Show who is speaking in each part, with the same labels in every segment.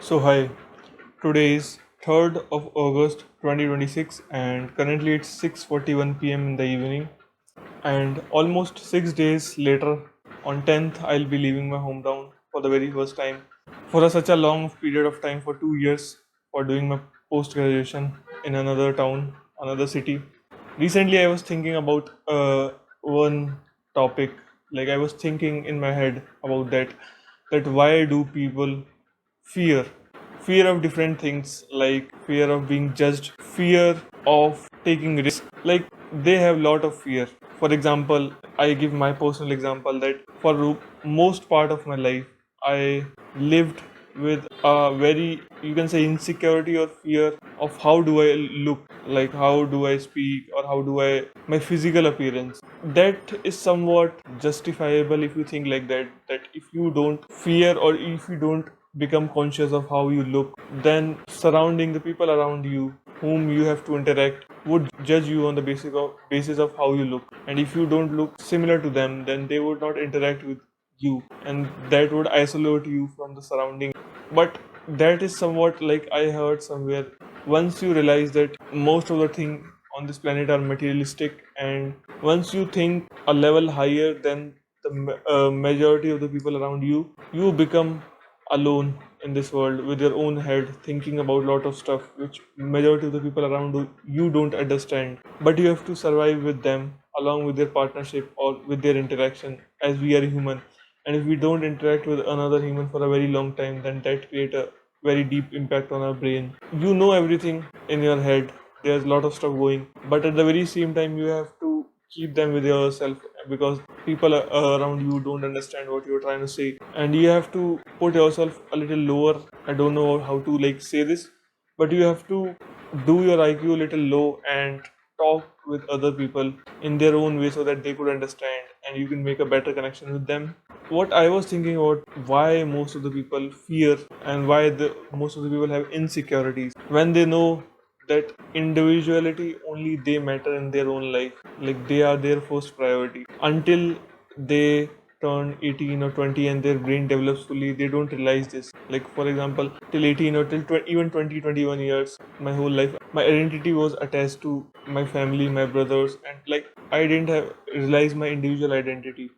Speaker 1: So hi, today is 3rd of August 2026 and currently it's 6:41 p.m. in the evening, and almost 6 days later on 10th I'll be leaving my hometown for the very first time for such a long period of time, for 2 years, for doing my post graduation in another town, another city. Recently I was thinking about one topic. Like, I was thinking in my head about that why do people fear fear of different things, like fear of being judged, fear of taking risk. Like, they have lot of fear. For example, I give my personal example that for most part of my life I lived with a very, you can say, insecurity or fear of how do I look, like how do I speak, or how do I my physical appearance. That is somewhat justifiable if you think like that if you don't fear, or if you don't become conscious of how you look, then surrounding the people around you whom you have to interact would judge you on the basis of how you look. And if you don't look similar to them, then they would not interact with you, and that would isolate you from the surrounding. But that is somewhat, like I heard somewhere, once you realize that most of the things on this planet are materialistic, and once you think a level higher than the majority of the people around you, you become alone in this world with your own head, thinking about lot of stuff which majority of the people around you don't understand, but you have to survive with them along with their partnership or with their interaction, as we are human. And if we don't interact with another human for a very long time, then that create a very deep impact on our brain. You know everything in your head, there's a lot of stuff going, but at the very same time you have to keep them with yourself, because people around you don't understand what you're trying to say, and you have to put yourself a little lower. I don't know how to like say this, but you have to do your IQ a little low and talk with other people in their own way so that they could understand and you can make a better connection with them. What I was thinking about, why most of the people fear and why the most of the people have insecurities when they know that individuality only they matter in their own life, like they are their first priority. Until they turn 18 or 20 and their brain develops fully, they don't realize this. Like, for example, till 18 or till even 20, 21 years, my whole life my identity was attached to my family, my brothers, and like I didn't have realized my individual identity.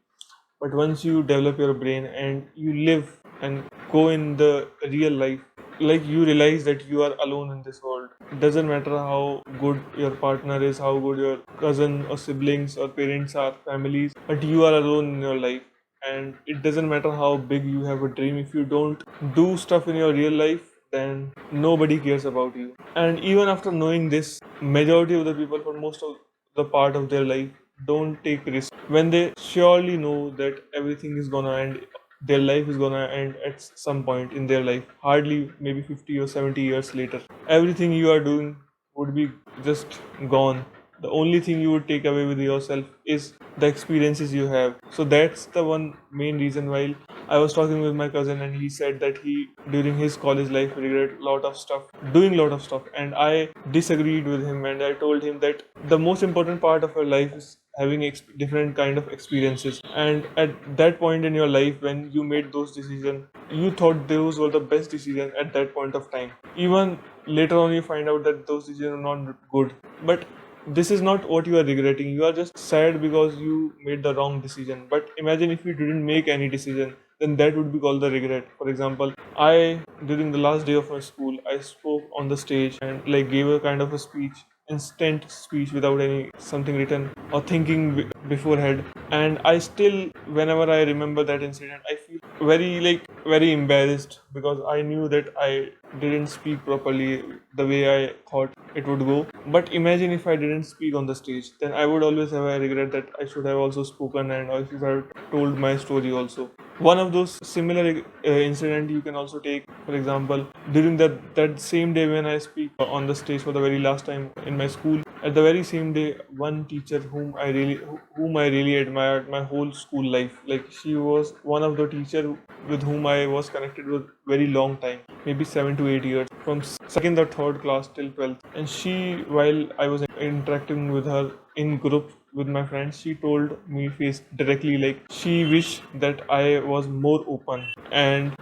Speaker 1: But once you develop your brain and you live and go in the real life, like you realize that you are alone in this world. It doesn't matter how good your partner is, how good your cousin or siblings or parents are, families, but you are alone in your life. And it doesn't matter how big you have a dream, if you don't do stuff in your real life, then nobody cares about you. And even after knowing this, majority of the people for most of the part of their life don't take risks when they surely know that everything is gonna end, their life is gonna end at some point in their life, hardly maybe 50 or 70 years later. Everything you are doing would be just gone. The only thing you would take away with yourself is the experiences you have. So that's the one main reason why I was talking with my cousin, and he said that he during his college life regret lot of stuff, doing lot of stuff, and I disagreed with him, and I told him that the most important part of your life is having different kind of experiences. And at that point in your life when you made those decisions, you thought those were the best decisions at that point of time. Even later on you find out that those decisions are not good, but this is not what you are regretting. You are just sad because you made the wrong decision. But imagine if you didn't make any decision, then that would be called the regret. For example, I during the last day of my school, I spoke on the stage and like gave a kind of a speech, instant speech without any something written or thinking beforehand. And I still, whenever I remember that incident, I feel very, like very embarrassed, because I knew that I didn't speak properly the way I thought it would go. But imagine if I didn't speak on the stage, then I would always have a regret that I should have also spoken and I should have told my story also. One of those similar incident you can also take, for example, during that same day when I speak on the stage for the very last time in my school. At the very same day, one teacher whom I really admired my whole school life, like she was one of the teacher with whom I was connected with very long time, maybe 7 to 8 years, from second or third class till 12th. And she, while I was interacting with her in group with my friends, she told me face directly, like she wished that I was more open. And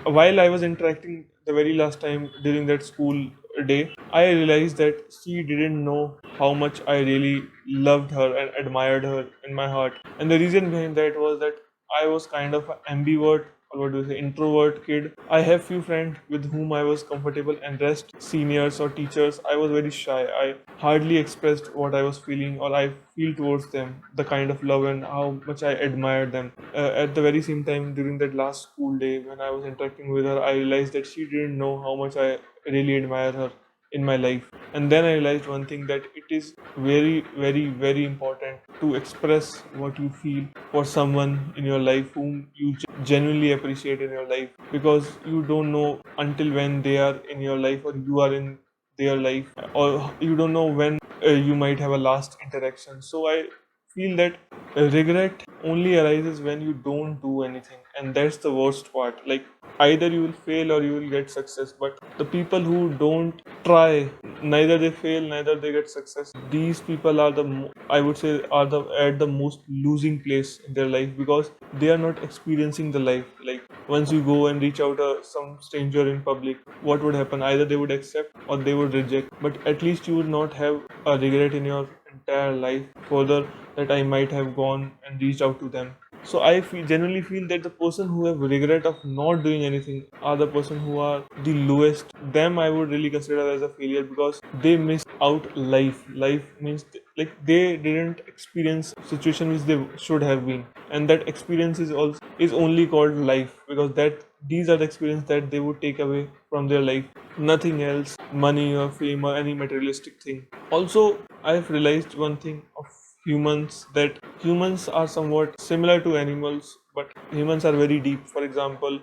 Speaker 1: while I was interacting the very last time during that school day, I realized that she didn't know how much I really loved her and admired her in my heart. And the reason behind that was that I was kind of an ambivert, or what do you say, introvert kid. I have few friends with whom I was comfortable, and rest seniors or teachers, I was very shy. I hardly expressed what I was feeling or I feel towards them, the kind of love and how much I admired them. At the very same time, during that last school day, when I was interacting with her, I realized that she didn't know how much I really admire her in my life. And then I realized one thing, that it is very, very, very important to express what you feel for someone in your life whom you genuinely appreciate in your life, because you don't know until when they are in your life or you are in their life, or you don't know when you might have a last interaction. So I feel that regret only arises when you don't do anything, and that's the worst part. Like, either you will fail or you will get success, but the people who don't try, neither they fail, neither they get success. These people are I would say, are the at the most losing place in their life, because they are not experiencing the life. Like, once you go and reach out some stranger in public, what would happen? Either they would accept or they would reject, but at least you would not have a regret in your entire life further, that I might have gone and reached out to them. So I generally feel that the person who have regret of not doing anything are the person who are the lowest. Them I would really consider as a failure, because they miss out life. Life means, like, they didn't experience situation which they should have been, and that experience is only called life, because that these are the experience that they would take away from their life. Nothing else, money or fame or any materialistic thing. Also, I've realized one thing of humans, that humans are somewhat similar to animals, but humans are very deep. For example,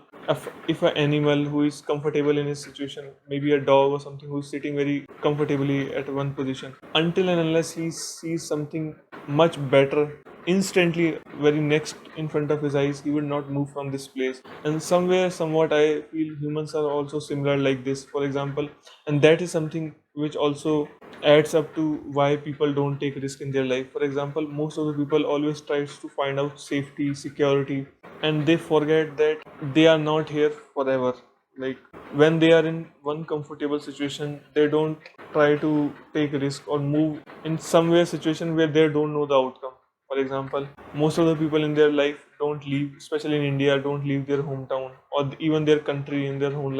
Speaker 1: if an animal who is comfortable in his situation, maybe a dog or something who is sitting very comfortably at one position, until and unless he sees something much better, instantly, very next in front of his eyes, he will not move from this place. And somewhere, somewhat, I feel humans are also similar like this, for example. And that is something which also adds up to why people don't take risk in their life. For example, most of the people always tries to find out safety, security, and they forget that they are not here forever. Like, when they are in one comfortable situation, they don't try to take risk or move in somewhere situation where they don't know the outcome. For example, most of the people in their life don't leave, especially in India, don't leave their hometown or even their country in their whole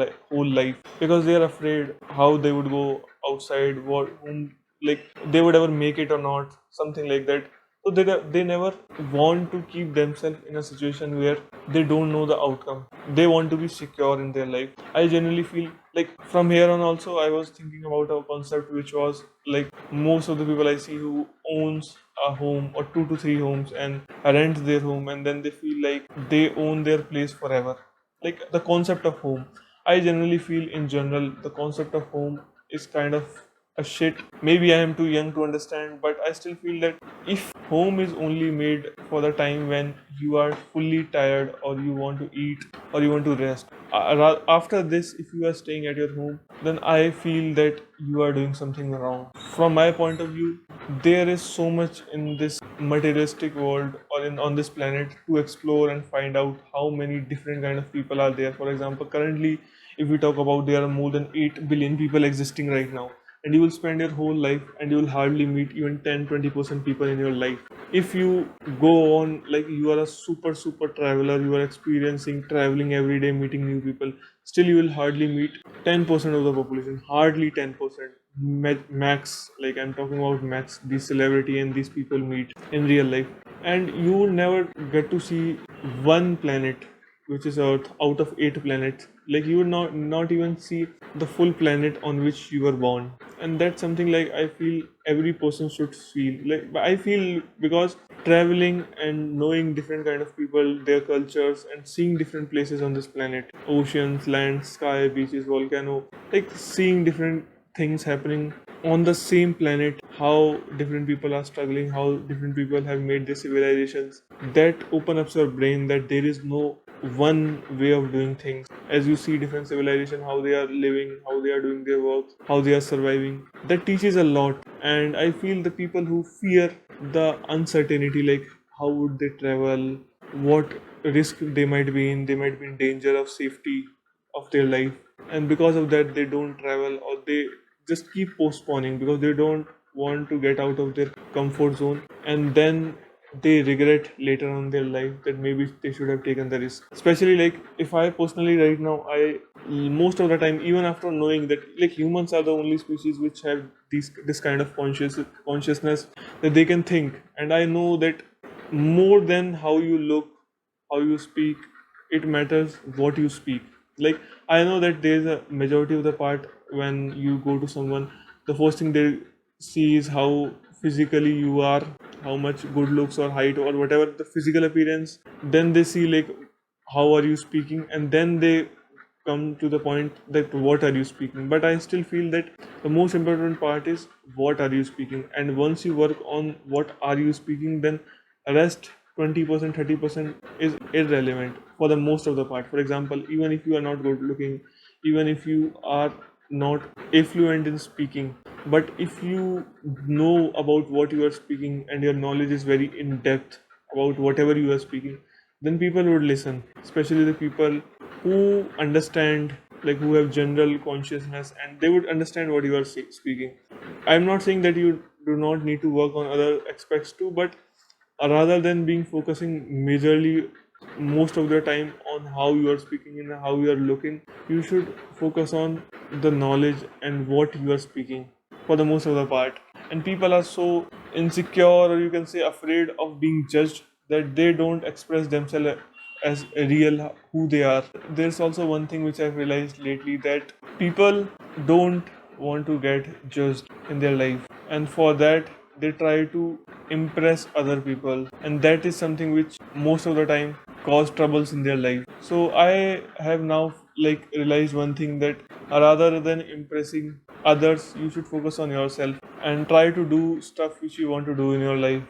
Speaker 1: life, because they are afraid how they would go outside, like, they would ever make it or not, something like that. So they never want to keep themselves in a situation where they don't know the outcome. They want to be secure in their life. I generally feel like, from here on also, I was thinking about a concept which was like, most of the people I see who owns a home or two to three homes and rent their home, and then they feel like they own their place forever. Like, the concept of home, I generally feel, in general, the concept of home is kind of a shit. Maybe I am too young to understand, but I still feel that if home is only made for the time when you are fully tired, or you want to eat, or you want to rest, after this, if you are staying at your home, then I feel that you are doing something wrong. From my point of view, there is so much in this materialistic world, or on this planet, to explore and find out how many different kind of people are there. For example, currently, if we talk about, there are more than 8 billion people existing right now, and you will spend your whole life and you will hardly meet even 10-20% people in your life. If you go on, like, you are a super traveler, you are experiencing traveling every day, meeting new people, still you will hardly meet 10% of the population, hardly 10%. Max, like, I'm talking about max, these celebrity and these people meet in real life. And you will never get to see one planet, which is Earth, out of 8 planets. Like, you would not even see the full planet on which you were born. And that's something, like, I feel every person should feel. Like, but I feel, because traveling and knowing different kind of people, their cultures, and seeing different places on this planet, oceans, land, sky, beaches, volcano, like, seeing different things happening on the same planet, how different people are struggling, how different people have made their civilizations, that open up your brain that there is no one way of doing things. As you see different civilization, how they are living, how they are doing their work, how they are surviving, that teaches a lot. And I feel the people who fear the uncertainty, like, how would they travel, what risk they might be in danger of safety of their life, and because of that they don't travel, or they just keep postponing because they don't want to get out of their comfort zone, and then they regret later on in their life that maybe they should have taken the risk. Especially like if I personally right now, I most of the time, even after knowing that like humans are the only species which have this kind of consciousness, that they can think, and I know that more than how you look, how you speak, it matters what you speak. Like I know that there's a majority of the part when you go to someone, the first thing they see is how physically you are, how much good looks or height or whatever the physical appearance. Then they see like how are you speaking, and then they come to the point that what are you speaking. But I still feel that the most important part is what are you speaking, and once you work on what are you speaking, then rest 20% 30% is irrelevant for the most of the part. For example, even if you are not good looking, even if you are not affluent in speaking, but if you know about what you are speaking and your knowledge is very in depth about whatever you are speaking, then people would listen, especially the people who understand, like who have general consciousness, and they would understand what you are speaking. I'm not saying that you do not need to work on other aspects too, but rather than being focusing majorly most of the time on how you are speaking and how you are looking, you should focus on the knowledge and what you are speaking for the most of the part. And people are so insecure, or you can say afraid of being judged, that they don't express themselves as real who they are. There's also one thing which I've realized lately, that people don't want to get judged in their life, and for that they try to impress other people, and that is something which most of the time cause troubles in their life. So I have now like realized one thing, that rather than impressing others, you should focus on yourself and try to do stuff which you want to do in your life.